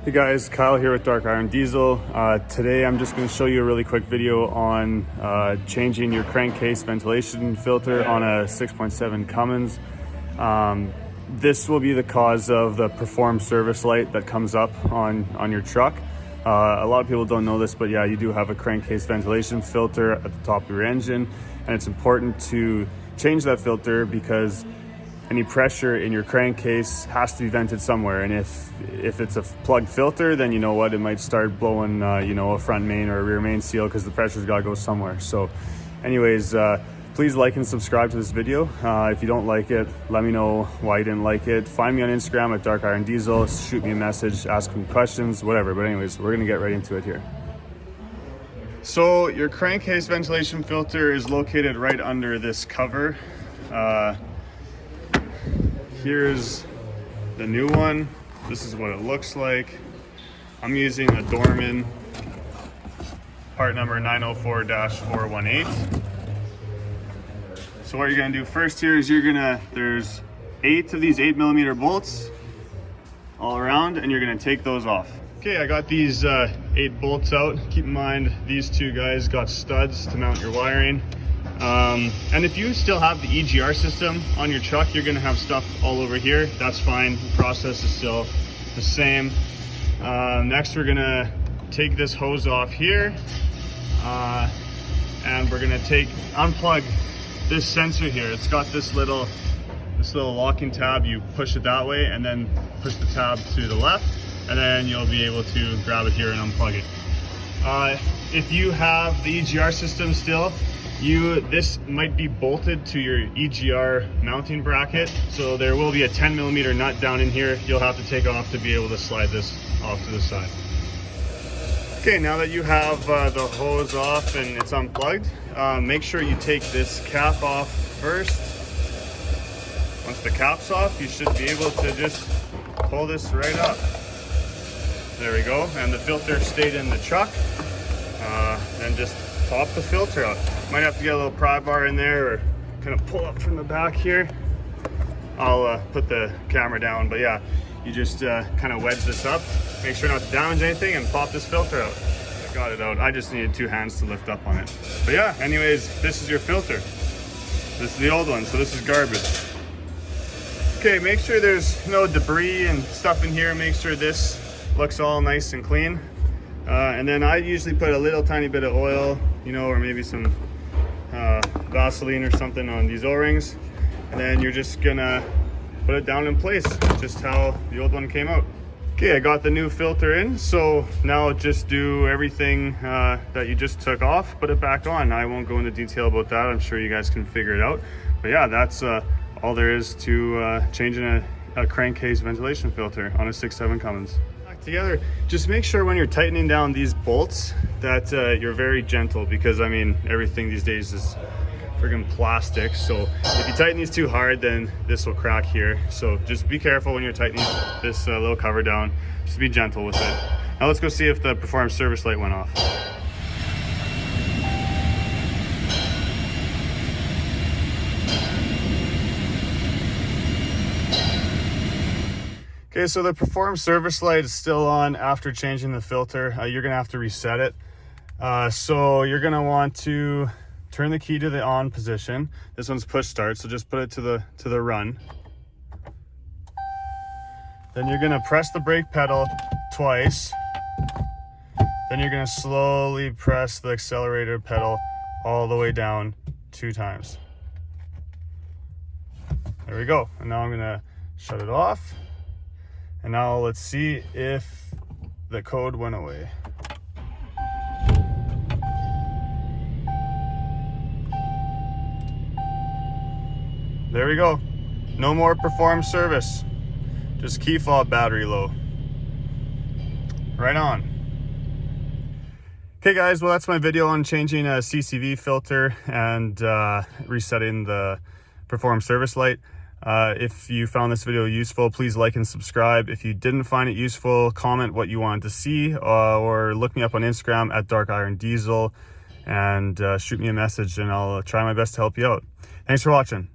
Hey guys, Kyle here with Dark Iron Diesel. Today I'm just going to show you a really quick video on changing your crankcase ventilation filter on a 6.7 Cummins. This will be the cause of the perform service light that comes up on your truck. A lot of people don't know this, but yeah, you do have a crankcase ventilation filter at the top of your engine, and it's important to change that filter because any pressure in your crankcase has to be vented somewhere. And if it's a plugged filter, then you know what, it might start blowing a front main or a rear main seal because the pressure's got to go somewhere. So anyways, please like and subscribe to this video. If you don't like it, let me know why you didn't like it. Find me on Instagram at Dark Iron Diesel, shoot me a message, ask me questions, whatever. But anyways, we're gonna get right into it here. So your crankcase ventilation filter is located right under this cover. Here's the new one. This is what it looks like. I'm using a Dorman part number 904-418. So what you're gonna do first here is there's 8 of these 8mm bolts all around, and you're gonna take those off. Okay, I got these 8 bolts out. Keep in mind, these two guys got studs to mount your wiring. And if you still have the EGR system on your truck, you're gonna have stuff all over here. That's fine, the process is still the same. Next, we're gonna take this hose off here, and we're gonna unplug this sensor here. It's got this little locking tab. You push it that way and then push the tab to the left, and then you'll be able to grab it here and unplug it. If you have the EGR system still, this might be bolted to your EGR mounting bracket, so there will be a 10mm nut down in here you'll have to take off to be able to slide this off to the side. Okay, now that you have the hose off and it's unplugged, make sure you take this cap off first. Once the cap's off, you should be able to just pull this right up. There we go, and the filter stayed in the truck. Then just pop the filter out. Might have to get a little pry bar in there or kind of pull up from the back here. I'll put the camera down, but yeah, you just kind of wedge this up, make sure not to damage anything, and pop this filter out. I got it out. I just needed 2 hands to lift up on it. But yeah, anyways, this is your filter. This is the old one, so this is garbage. Okay, make sure there's no debris and stuff in here. Make sure this looks all nice and clean. And then I usually put a little tiny bit of oil, or maybe some Vaseline or something on these O-rings, and then you're just gonna put it down in place, just how the old one came out. Okay, I got the new filter in, so now just do everything that you just took off, put it back on. I won't go into detail about that. I'm sure you guys can figure it out. But yeah, that's all there is to changing a crankcase ventilation filter on a 6.7 Cummins. Together, just make sure when you're tightening down these bolts that you're very gentle, because I mean, everything these days is friggin' plastic, so if you tighten these too hard, then this will crack here. So just be careful when you're tightening this little cover down. Just be gentle with it. Now let's go see if the perform service light went off. Okay, so the perform service light is still on after changing the filter. You're gonna have to reset it. So you're gonna want to turn the key to the on position. This one's push start, so just put it to the run. Then you're gonna press the brake pedal twice. Then you're gonna slowly press the accelerator pedal all the way down 2 times. There we go. And now I'm gonna shut it off. And now let's see if the code went away. There we go. No more perform service. Just key fob battery low. Right on. Okay guys, well that's my video on changing a CCV filter and resetting the perform service light. If you found this video useful, please like and subscribe. If you didn't find it useful, comment what you wanted to see, or look me up on Instagram at Dark Iron Diesel and shoot me a message, and I'll try my best to help you out. Thanks for watching.